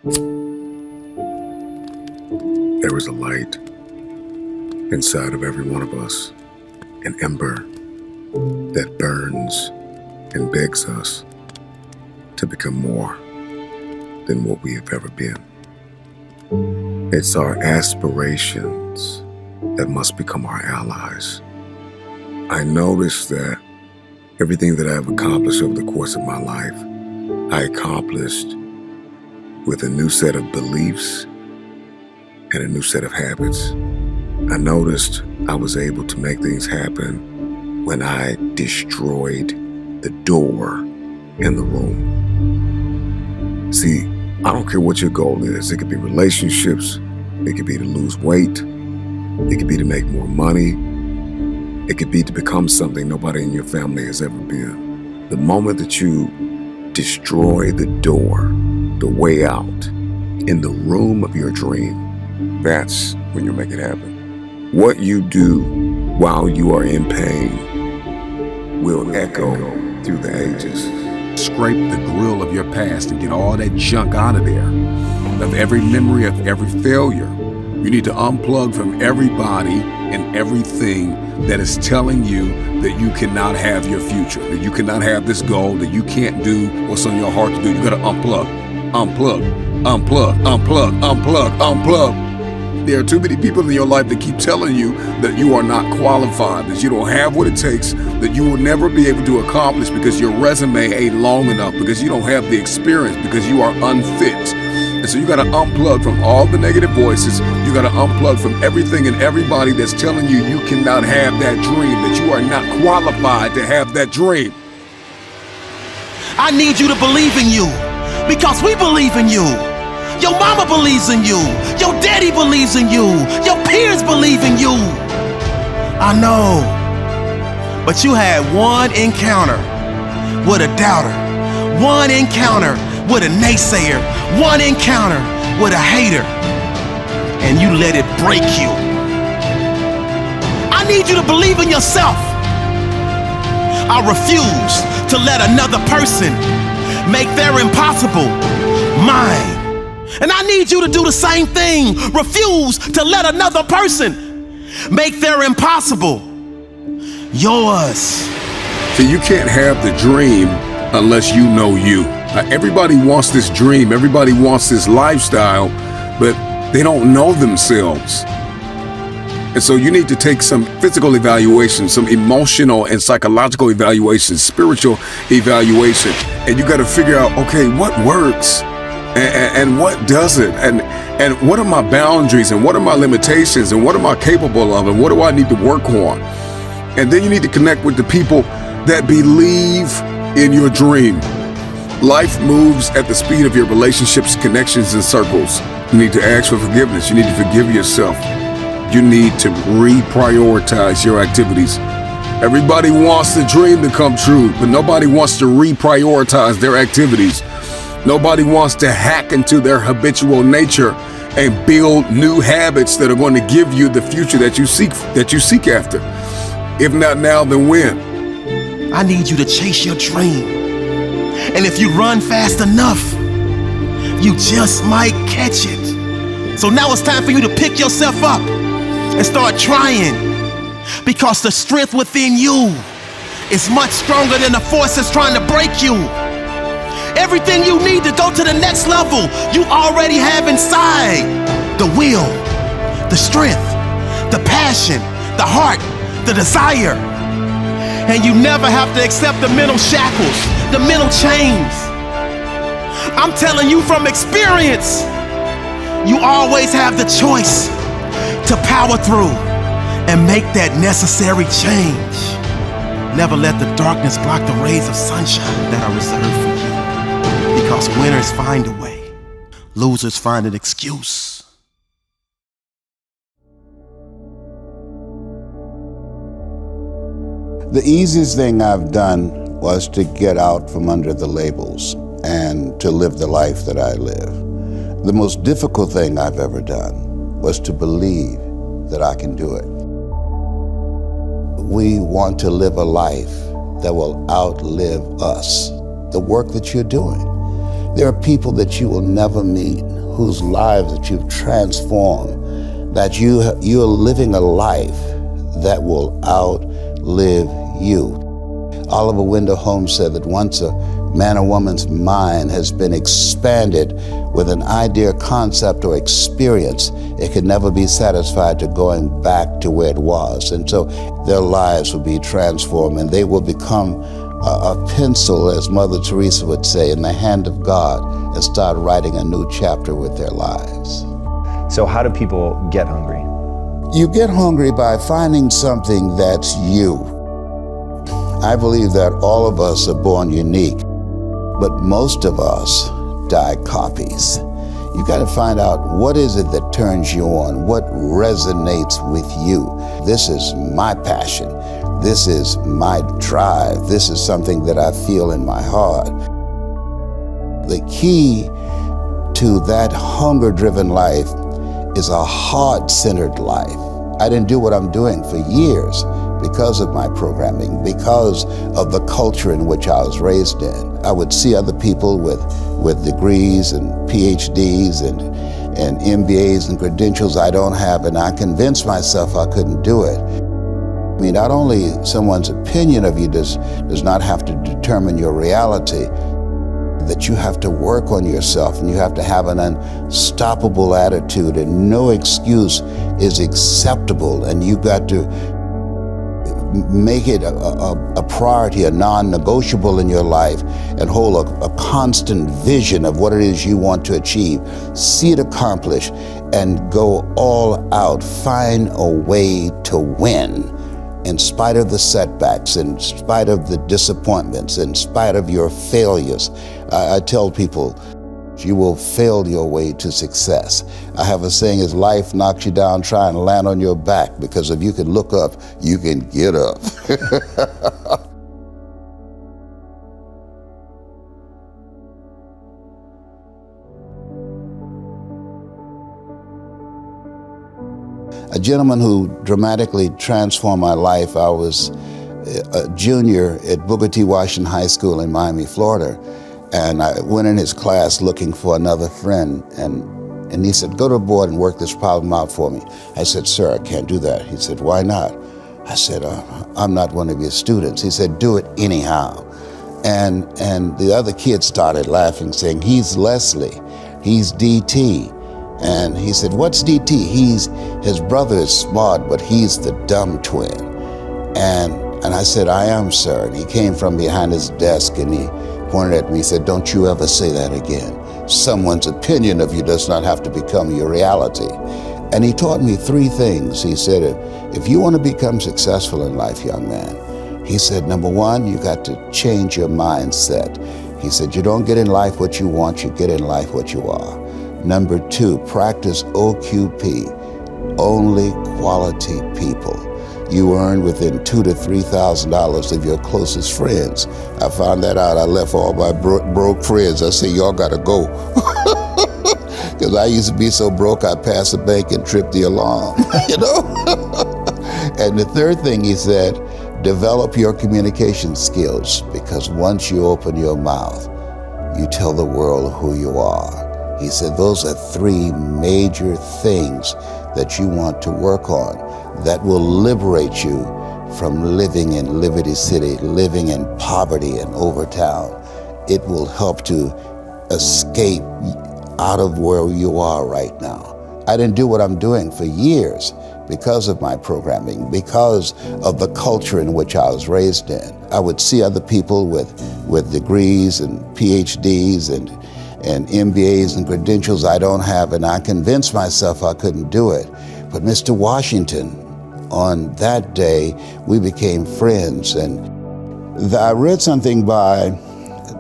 There is a light inside of every one of us, an ember that burns and begs us to become more than what we have ever been. It's our aspirations that must become our allies. I noticed that everything that I've accomplished over the course of my life, I accomplished with a new set of beliefs and a new set of habits. I noticed I was able to make things happen when I destroyed the door in the room. See, I don't care what your goal is. It could be relationships, it could be to lose weight, it could be to make more money, it could be to become something nobody in your family has ever been. The moment that you destroy the door, the way out, in the room of your dream, that's when you make it happen. What you do while you are in pain will echo through the ages. Scrape the grill of your past and get all that junk out of there, of every memory of every failure. You need to unplug from everybody and everything that is telling you that you cannot have your future, that you cannot have this goal, that you can't do what's on your heart to do. You gotta unplug, unplug, unplug, unplug, unplug, unplug. There are too many people in your life that keep telling you that you are not qualified, that you don't have what it takes, that you will never be able to accomplish because your resume ain't long enough, because you don't have the experience, because you are unfit. And so you gotta unplug from all the negative voices. You gotta unplug from everything and everybody that's telling you you cannot have that dream, that you are not qualified to have that dream. I need you to believe in you because we believe in you. Your mama believes in you. Your daddy believes in you. Your peers believe in you. I know. But you had one encounter with a doubter, one encounter with a naysayer, one encounter with a hater, and you let it break you. I need you to believe in yourself. I refuse to let another person make their impossible mine. And I need you to do the same thing. Refuse to let another person make their impossible yours. So you can't have the dream unless you know you. Everybody wants this dream, everybody wants this lifestyle, but they don't know themselves. And so you need to take some physical evaluation, some emotional and psychological evaluation, spiritual evaluation, and you got to figure out, okay, what works and what doesn't, and what are my boundaries, and what are my limitations, and what am I capable of, and what do I need to work on? And then you need to connect with the people that believe in your dream. Life moves at the speed of your relationships, connections, and circles. You need to ask for forgiveness. You need to forgive yourself. You need to reprioritize your activities. Everybody wants the dream to come true, but nobody wants to reprioritize their activities. Nobody wants to hack into their habitual nature and build new habits that are going to give you the future that you seek after. If not now, then when? I need you to chase your dream. And if you run fast enough, you just might catch it. So now it's time for you to pick yourself up and start trying, because the strength within you is much stronger than the forces trying to break you. Everything you need to go to the next level, you already have inside. The will, the strength, the passion, the heart, the desire. And you never have to accept the mental shackles, the mental chains. I'm telling you from experience, you always have the choice to power through and make that necessary change. Never let the darkness block the rays of sunshine that are reserved for you. Because winners find a way, losers find an excuse. The easiest thing I've done was to get out from under the labels and to live the life that I live. The most difficult thing I've ever done was to believe that I can do it. We want to live a life that will outlive us, the work that you're doing. There are people that you will never meet, whose lives that you've transformed, that you're living a life that will outlive you. Oliver Wendell Holmes said that once a man or woman's mind has been expanded with an idea, concept, or experience, it can never be satisfied to going back to where it was. And so their lives will be transformed, and they will become a pencil, as Mother Teresa would say, in the hand of God, and start writing a new chapter with their lives. So how do people get hungry? You get hungry by finding something that's you. I believe that all of us are born unique, but most of us die copies. You got to find out, what is it that turns you on? What resonates with you? This is my passion. This is my drive. This is something that I feel in my heart. The key to that hunger-driven life is a heart-centered life. I didn't do what I'm doing for years because of my programming, because of the culture in which I was raised in. I would see other people with degrees and PhDs and MBAs and credentials I don't have, and I convinced myself I couldn't do it. I mean, not only someone's opinion of you does not have to determine your reality, that you have to work on yourself, and you have to have an unstoppable attitude, and no excuse is acceptable, and you got to make it a priority, a non-negotiable in your life, and hold a constant vision of what it is you want to achieve. See it accomplished and go all out. Find a way to win in spite of the setbacks, in spite of the disappointments, in spite of your failures. I tell people, you will fail your way to success. I have a saying, as life knocks you down, try and land on your back, because if you can look up, you can get up. A gentleman who dramatically transformed my life, I was a junior at Booker T. Washington High School in Miami, Florida. And I went in his class looking for another friend, and he said, go to the board and work this problem out for me. I said, sir, I can't do that. He said, why not? I said, I'm not one of your students. He said, do it anyhow. And the other kids started laughing, saying, he's Leslie, he's DT. And he said, what's DT? His brother is smart, but he's the dumb twin. And I said, I am, sir. And he came from behind his desk and he pointed at me, he said, don't you ever say that again. Someone's opinion of you does not have to become your reality. And he taught me three things. He said, if you want to become successful in life, young man, he said, number one, you got to change your mindset. He said, you don't get in life what you want, you get in life what you are. Number two, practice OQP, only quality people. You earn within $2,000 to $3,000 of your closest friends. I found that out. I left all my broke friends. I said, y'all gotta go. Because I used to be so broke, I'd pass the bank and trip the alarm, you know? And the third thing he said, develop your communication skills, because once you open your mouth, you tell the world who you are. He said, those are three major things that you want to work on that will liberate you from living in Liberty City, living in poverty in Overtown. It will help to escape out of where you are right now. I didn't do what I'm doing for years because of my programming, because of the culture in which I was raised in. I would see other people with degrees and PhDs and MBAs and credentials I don't have, and I convinced myself I couldn't do it. But Mr. Washington, on that day, we became friends. And I read something by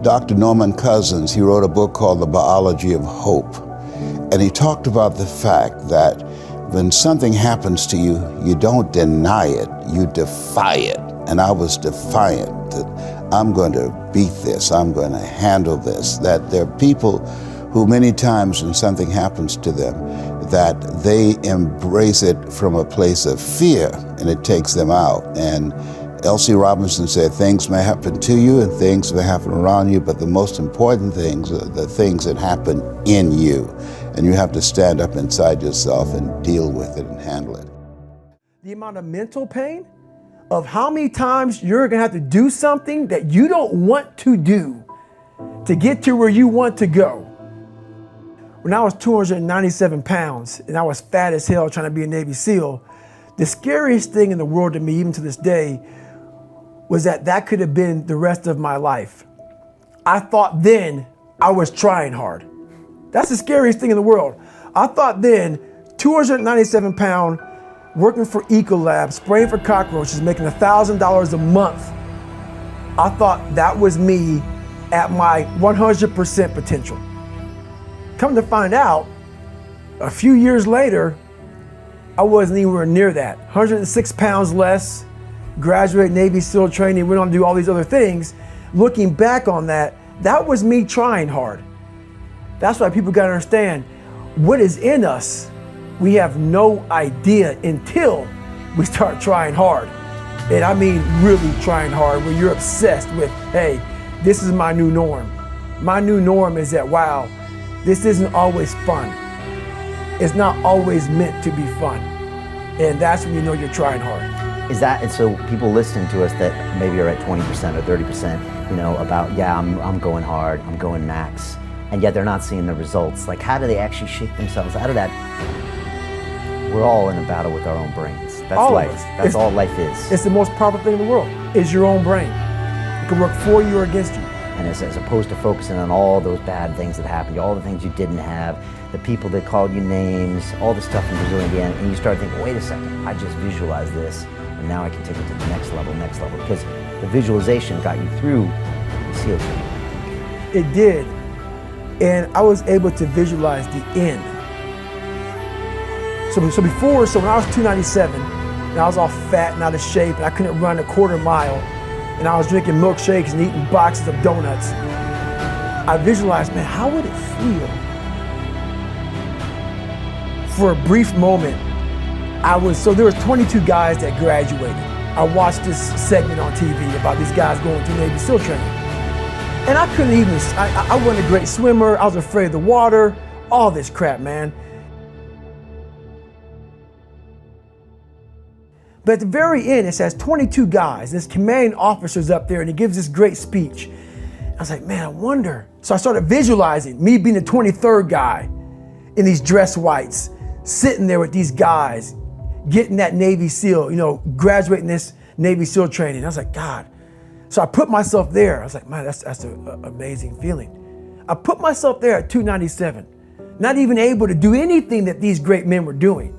Dr. Norman Cousins. He wrote a book called The Biology of Hope. And he talked about the fact that when something happens to you, you don't deny it, you defy it. And I was defiant that I'm going to beat this, I'm going to handle this. That there are people who many times when something happens to them, that they embrace it from a place of fear and it takes them out. And L.C. Robinson said, things may happen to you and things may happen around you, but the most important things are the things that happen in you. And you have to stand up inside yourself and deal with it and handle it. The amount of mental pain of how many times you're gonna have to do something that you don't want to do to get to where you want to go. When I was 297 pounds and I was fat as hell trying to be a Navy SEAL, the scariest thing in the world to me, even to this day, was that could have been the rest of my life. I thought then I was trying hard. That's the scariest thing in the world. I thought then, 297 pound, working for Ecolab, spraying for cockroaches, making $1,000 a month. I thought that was me at my 100% potential. Come to find out, a few years later, I wasn't anywhere near that. 106 pounds less, graduated Navy SEAL training, went on to do all these other things. Looking back on that, that was me trying hard. That's why people gotta understand, what is in us, we have no idea until we start trying hard. And I mean really trying hard, where you're obsessed with, hey, this is my new norm. My new norm is that, wow, this isn't always fun. It's not always meant to be fun. And that's when you know you're trying hard. Is that, and so people listening to us that maybe are at 20% or 30%, you know, about, yeah, I'm going hard, I'm going max, and yet they're not seeing the results. Like, how do they actually shake themselves out of that? We're all in a battle with our own brains. That's all life. of us. That's all life is. It's the most powerful thing in the world, is your own brain. It can work for you or against you. And as opposed to focusing on all those bad things that happened, all the things you didn't have, the people that called you names, all the stuff in Brazil, Indiana, and you start thinking, wait a second, I just visualized this, and now I can take it to the next level, because the visualization got you through the SEAL training. It did, and I was able to visualize the end. So when I was 297, and I was all fat and out of shape, and I couldn't run a quarter mile, and I was drinking milkshakes and eating boxes of donuts, I visualized, man, how would it feel? For a brief moment, so there was 22 guys that graduated. I watched this segment on TV about these guys going through Navy SEAL training. And I couldn't even, I wasn't a great swimmer, I was afraid of the water, all this crap, man. But at the very end, it says 22 guys, this commanding officer's up there, and he gives this great speech. I was like, man, I wonder. So I started visualizing me being the 23rd guy in these dress whites, sitting there with these guys, getting that Navy SEAL, graduating this Navy SEAL training. I was like, God. So I put myself there. I was like, man, that's an amazing feeling. I put myself there at 297, not even able to do anything that these great men were doing.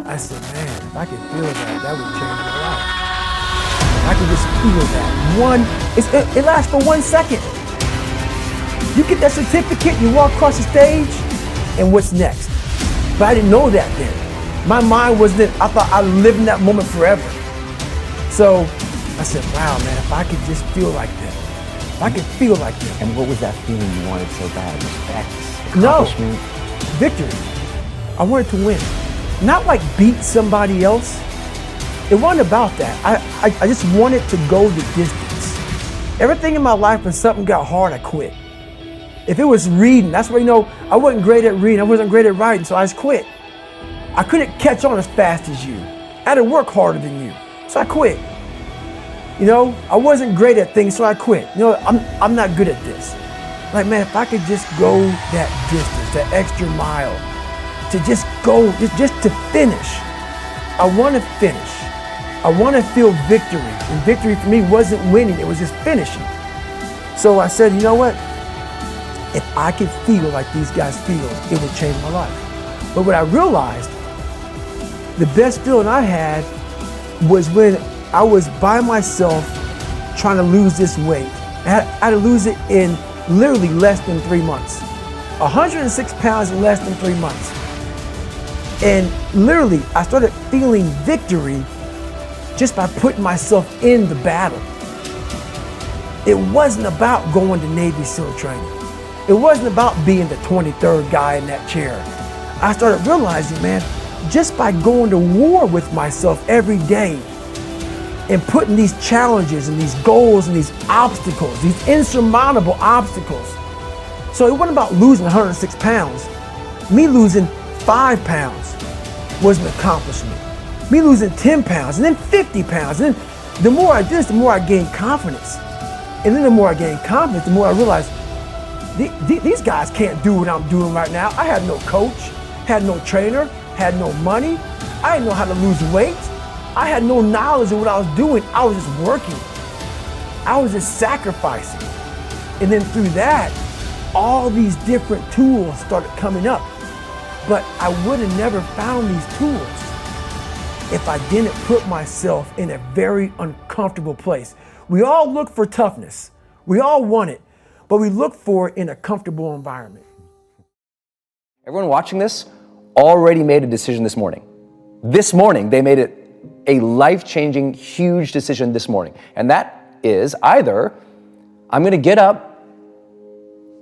I said, man, if I could feel that would change my life. I could just feel that. It lasts for 1 second. You get that certificate, you walk across the stage, and what's next? But I didn't know that then. My mind wasn't, I thought I lived in that moment forever. So I said, wow, man, if I could just feel like that. If I could feel like that. And what was that feeling you wanted so bad? Respect? No, Accomplishment? victory. I wanted to win. Not like beat somebody else. It wasn't about that. I just wanted to go the distance. Everything in my life, when something got hard, I quit. If it was reading, that's where, I wasn't great at reading, I wasn't great at writing, so I just quit. I couldn't catch on as fast as you. I had to work harder than you, so I quit. I wasn't great at things, so I quit. I'm not good at this. Like, man, if I could just go that distance, that extra mile, to just go, just to finish. I want to finish. I want to feel victory. And victory for me wasn't winning, it was just finishing. So I said, you know what? If I could feel like these guys feel, it would change my life. But what I realized, the best feeling I had was when I was by myself trying to lose this weight. I had to lose it in literally less than 3 months. 106 pounds in less than 3 months. And literally, I started feeling victory just by putting myself in the battle. It wasn't about going to Navy SEAL training. It wasn't about being the 23rd guy in that chair. I started realizing, man, just by going to war with myself every day, and putting these challenges and these goals and these obstacles, these insurmountable obstacles. So it wasn't about losing 106 pounds. Me losing 5 pounds was an accomplishment. Me losing 10 pounds and then 50 pounds. And then the more I did this, the more I gained confidence. And then the more I gained confidence, the more I realized these guys can't do what I'm doing right now. I had no coach, had no trainer, had no money. I didn't know how to lose weight. I had no knowledge of what I was doing. I was just working. I was just sacrificing. And then through that, all these different tools started coming up. But I would have never found these tools if I didn't put myself in a very uncomfortable place. We all look for toughness. We all want it, but we look for it in a comfortable environment. Everyone watching this already made a decision this morning. This morning, they made it a life-changing, huge decision this morning. And that is either I'm gonna get up,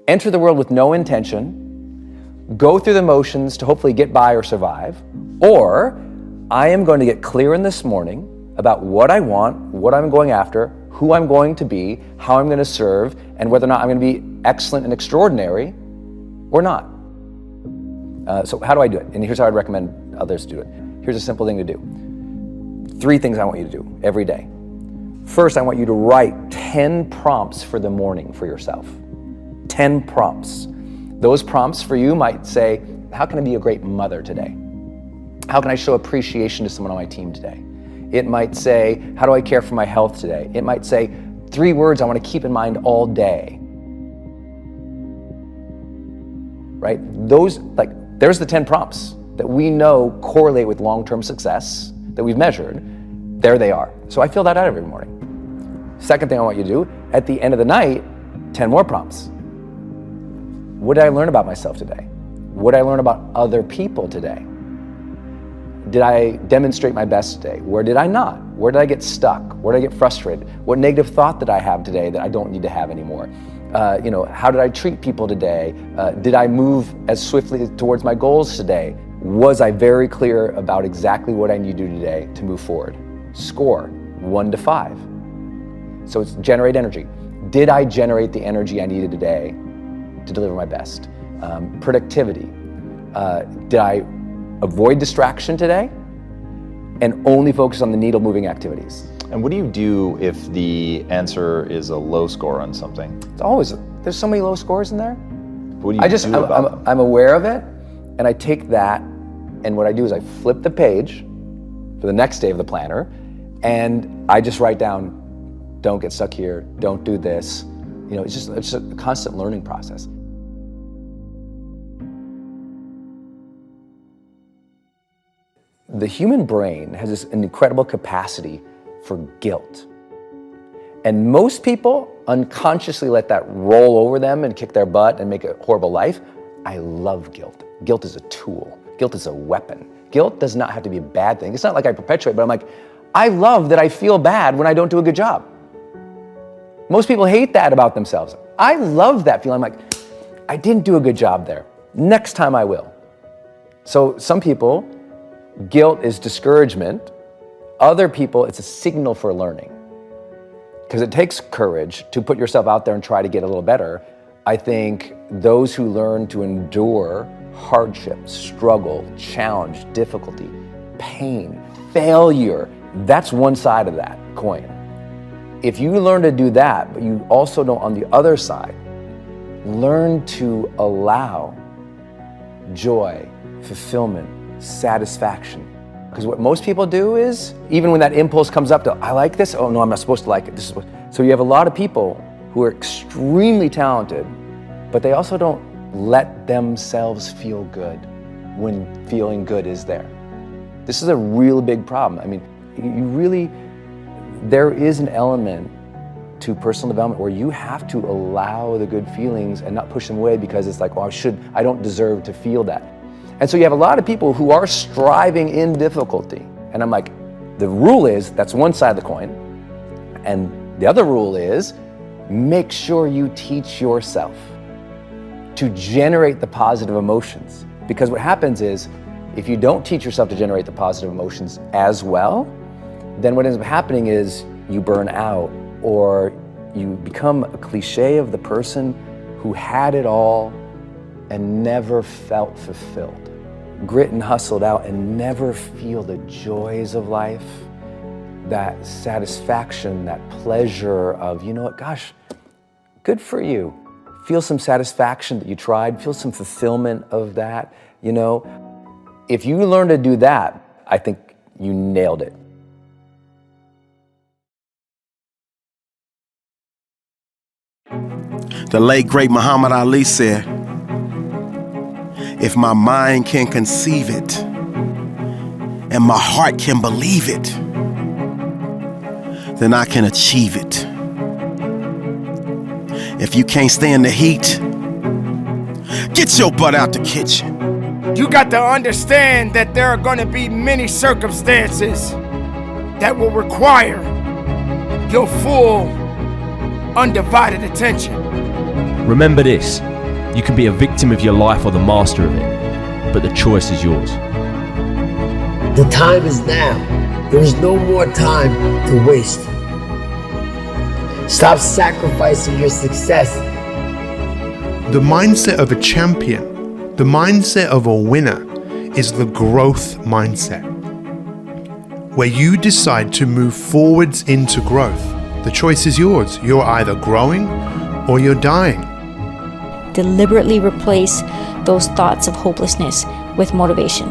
enter the world with no intention, go through the motions to hopefully get by or survive, or I am going to get clear in this morning about what I want, what I'm going after, who I'm going to be, how I'm going to serve, and whether or not I'm going to be excellent and extraordinary or not. So how do I do it? And here's how I'd recommend others do it. Here's a simple thing to do. 3 things I want you to do every day. First, I want you to write 10 prompts for the morning for yourself. 10 prompts. Those prompts for you might say, how can I be a great mother today? How can I show appreciation to someone on my team today? It might say, how do I care for my health today? It might say, 3 words I want to keep in mind all day. Right? Those, there's the 10 prompts that we know correlate with long-term success that we've measured. There they are. So I fill that out every morning. Second thing I want you to do, at the end of the night, 10 more prompts. What did I learn about myself today? What did I learn about other people today? Did I demonstrate my best today? Where did I not? Where did I get stuck? Where did I get frustrated? What negative thought did I have today that I don't need to have anymore? How did I treat people today? Did I move as swiftly towards my goals today? Was I very clear about exactly what I need to do today to move forward? Score 1 to 5. So it's generate energy. Did I generate the energy I needed today to deliver my best? Productivity. Did I avoid distraction today and only focus on the needle moving activities? And what do you do if the answer is a low score on something? It's always, there's so many low scores in there. What do you do about them? I'm aware of it, and I take that, and what I do is I flip the page for the next day of the planner, and I just write down, don't get stuck here, don't do this. It's just a constant learning process. The human brain has an incredible capacity for guilt. And most people unconsciously let that roll over them and kick their butt and make a horrible life. I love guilt. Guilt is a tool. Guilt is a weapon. Guilt does not have to be a bad thing. It's not like I perpetuate, but I'm like, I love that I feel bad when I don't do a good job. Most people hate that about themselves. I love that feeling. I'm like, I didn't do a good job there. Next time I will. So some people, guilt is discouragement. Other people, it's a signal for learning. Because it takes courage to put yourself out there and try to get a little better. I think those who learn to endure hardship, struggle, challenge, difficulty, pain, failure, that's one side of that coin. If you learn to do that, but you also don't, on the other side, learn to allow joy, fulfillment, satisfaction. Because what most people do is, even when that impulse comes up to, I like this, oh no, I'm not supposed to like it. So you have a lot of people who are extremely talented, but they also don't let themselves feel good when feeling good is there. This is a real big problem. I mean, there is an element to personal development where you have to allow the good feelings and not push them away because it's like, well, I don't deserve to feel that. And so you have a lot of people who are striving in difficulty. And I'm like, the rule is, that's one side of the coin. And the other rule is, make sure you teach yourself to generate the positive emotions. Because what happens is, if you don't teach yourself to generate the positive emotions as well, then what ends up happening is you burn out, or you become a cliche of the person who had it all and never felt fulfilled. Grit and hustled out and never feel the joys of life, that satisfaction, that pleasure of, you know what, gosh, good for you. Feel some satisfaction that you tried, feel some fulfillment of that, you know. If you learn to do that, I think you nailed it. The late great Muhammad Ali said, if my mind can conceive it and my heart can believe it, then I can achieve it. If you can't stand the heat, get your butt out the kitchen. You got to understand that there are going to be many circumstances that will require your full, undivided attention. Remember this, you can be a victim of your life or the master of it, but the choice is yours. The time is now. There is no more time to waste. Stop sacrificing your success. The mindset of a champion, the mindset of a winner, is the growth mindset, where you decide to move forwards into growth. The choice is yours. You're either growing or you're dying. Deliberately replace those thoughts of hopelessness with motivation.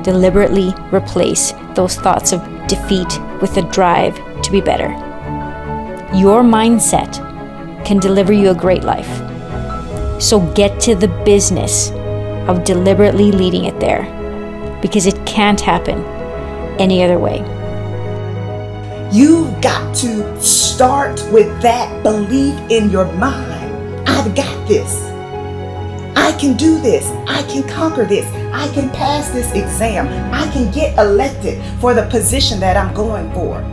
Deliberately replace those thoughts of defeat with a drive to be better. Your mindset can deliver you a great life. So get to the business of deliberately leading it there, because it can't happen any other way. You've got to start with that belief in your mind. I've got this. I can do this. I can conquer this. I can pass this exam. I can get elected for the position that I'm going for.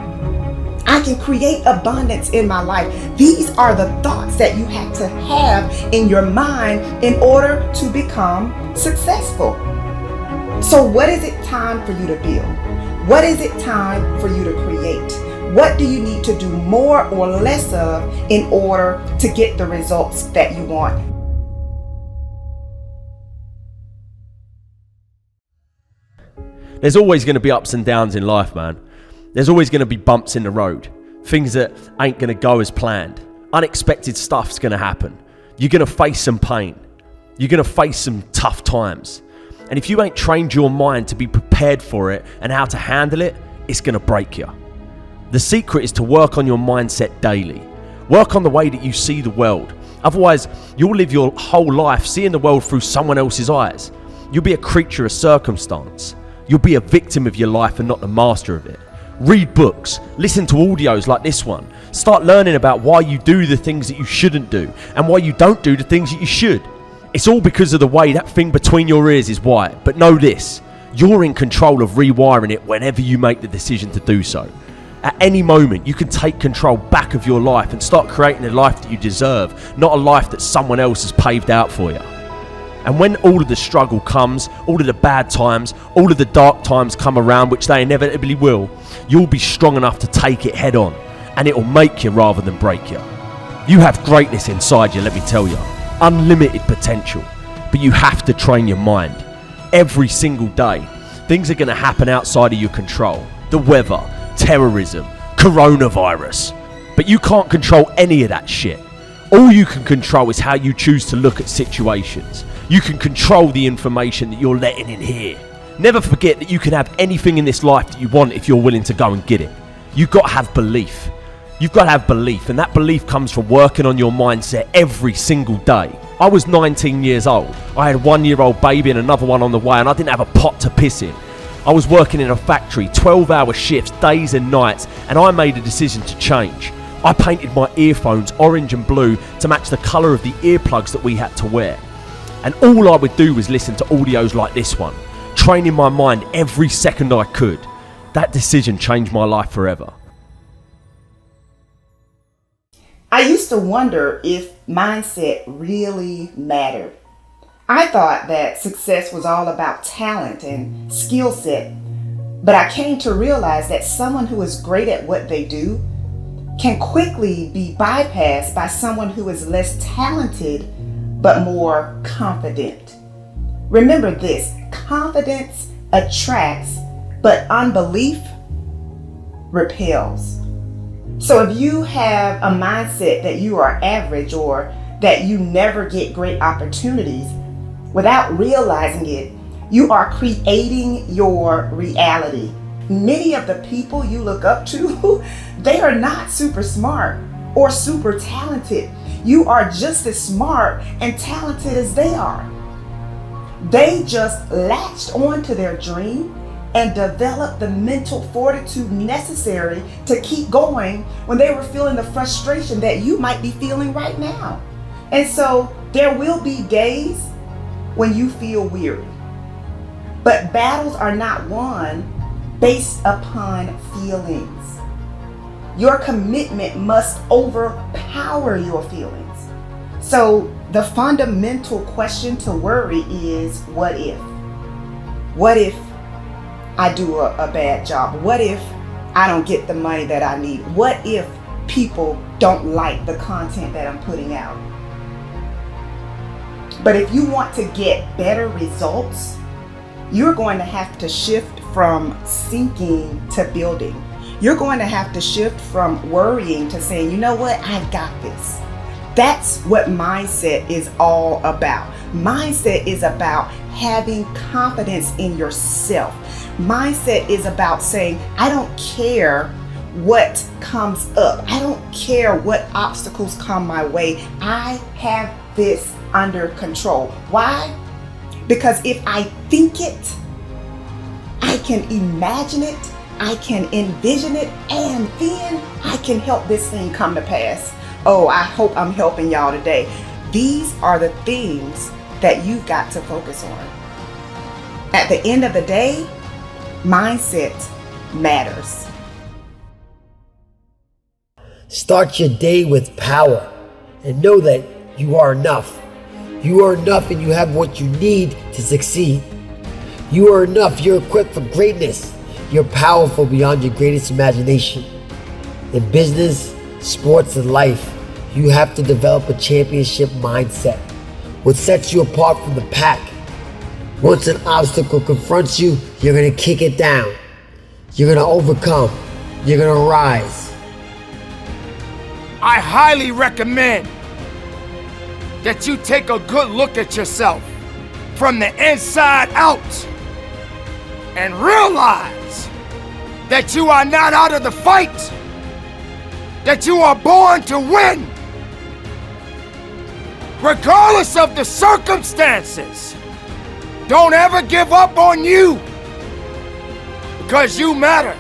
I can create abundance in my life. These are the thoughts that you have to have in your mind in order to become successful. So what is it time for you to build? What is it time for you to create? What do you need to do more or less of in order to get the results that you want? There's always going to be ups and downs in life, man. There's always going to be bumps in the road. Things that ain't going to go as planned. Unexpected stuff's going to happen. You're going to face some pain. You're going to face some tough times. And if you ain't trained your mind to be prepared for it and how to handle it, it's going to break you. The secret is to work on your mindset daily. Work on the way that you see the world. Otherwise, you'll live your whole life seeing the world through someone else's eyes. You'll be a creature of circumstance. You'll be a victim of your life and not the master of it. Read books, listen to audios like this one. Start learning about why you do the things that you shouldn't do and why you don't do the things that you should. It's all because of the way that thing between your ears is wired. But know this, you're in control of rewiring it whenever you make the decision to do so. At any moment, you can take control back of your life and start creating a life that you deserve, not a life that someone else has paved out for you. And when all of the struggle comes, all of the bad times, all of the dark times come around, which they inevitably will, you'll be strong enough to take it head on, and it'll make you rather than break you. You have greatness inside you, let me tell you. Unlimited potential. But you have to train your mind. Every single day, things are going to happen outside of your control. The weather, terrorism, coronavirus. But you can't control any of that shit. All you can control is how you choose to look at situations. You can control the information that you're letting in here. Never forget that you can have anything in this life that you want if you're willing to go and get it. You've got to have belief. You've got to have belief, and that belief comes from working on your mindset every single day. I was 19 years old. I had a 1-year-old baby and another one on the way, and I didn't have a pot to piss in. I was working in a factory, 12-hour shifts, days and nights, and I made a decision to change. I painted my earphones orange and blue to match the colour of the earplugs that we had to wear. And all I would do was listen to audios like this one, training my mind every second I could. That decision changed my life forever. I used to wonder if mindset really mattered. I thought that success was all about talent and skill set, But I came to realize that someone who is great at what they do can quickly be bypassed by someone who is less talented but more confident. Remember this, confidence attracts, but unbelief repels. So if you have a mindset that you are average or that you never get great opportunities, without realizing it, you are creating your reality. Many of the people you look up to, they are not super smart or super talented. You are just as smart and talented as they are. They just latched onto their dream and developed the mental fortitude necessary to keep going when they were feeling the frustration that you might be feeling right now. And so there will be days when you feel weary. But battles are not won based upon feelings. Your commitment must overpower your feelings. So the fundamental question to worry is, what if? What if I do a bad job? What if I don't get the money that I need? What if people don't like the content that I'm putting out? But if you want to get better results, you're going to have to shift from sinking to building. You're going to have to shift from worrying to saying, you know what, I've got this. That's what mindset is all about. Mindset is about having confidence in yourself. Mindset is about saying, I don't care what comes up. I don't care what obstacles come my way. I have this under control. Why? Because if I think it, I can imagine it, I can envision it, and then I can help this thing come to pass. Oh, I hope I'm helping y'all today. These are the things that you've got to focus on. At the end of the day, mindset matters. Start your day with power and know that you are enough. You are enough and you have what you need to succeed. You are enough. You're equipped for greatness. You're powerful beyond your greatest imagination. In business, sports, and life, you have to develop a championship mindset. What sets you apart from the pack. Once an obstacle confronts you, you're going to kick it down. You're going to overcome. You're going to rise. I highly recommend that you take a good look at yourself from the inside out and realize that you are not out of the fight, that you are born to win. Regardless of the circumstances, don't ever give up on you, because you matter.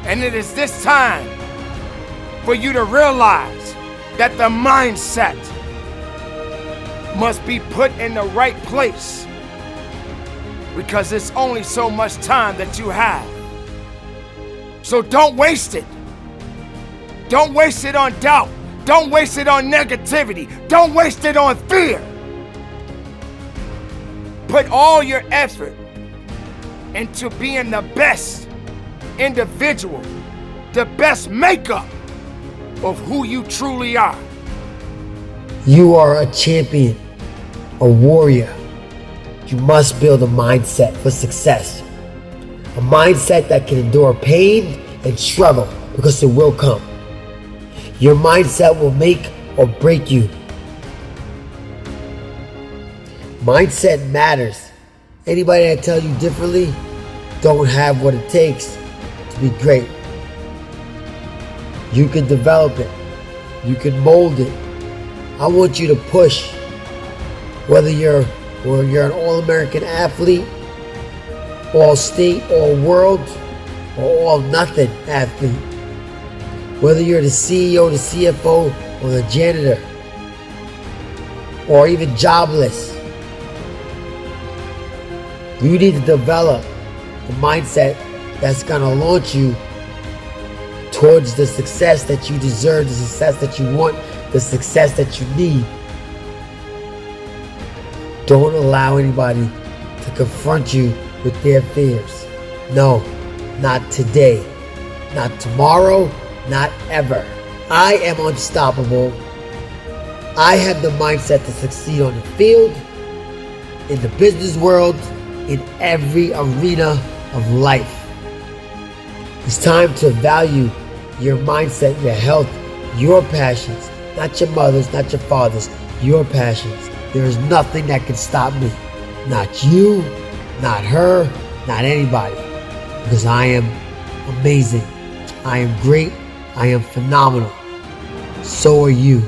And it is this time for you to realize that the mindset must be put in the right place, because it's only so much time that you have. So don't waste it. Don't waste it on doubt. Don't waste it on negativity. Don't waste it on fear. Put all your effort into being the best individual, the best makeup of who you truly are. You are a champion, a warrior. You must build a mindset for success. A mindset that can endure pain and struggle, because it will come. Your mindset will make or break you. Mindset matters. Anybody that tells you differently don't have what it takes to be great. You can develop it. You can mold it. I want you to push. Whether you're an All-American athlete, All-State, All-World, or All-Nothing athlete. Whether you're the CEO, the CFO, or the janitor, or even jobless, you need to develop the mindset that's going to launch you towards the success that you deserve, the success that you want, the success that you need. Don't allow anybody to confront you with their fears. No, not today, not tomorrow, not ever. I am unstoppable. I have the mindset to succeed on the field, in the business world, in every arena of life. It's time to value your mindset, your health, your passions, not your mother's, not your father's, your passions. There is nothing that can stop me. Not you, not her, not anybody. Because I am amazing. I am great. I am phenomenal. So are you.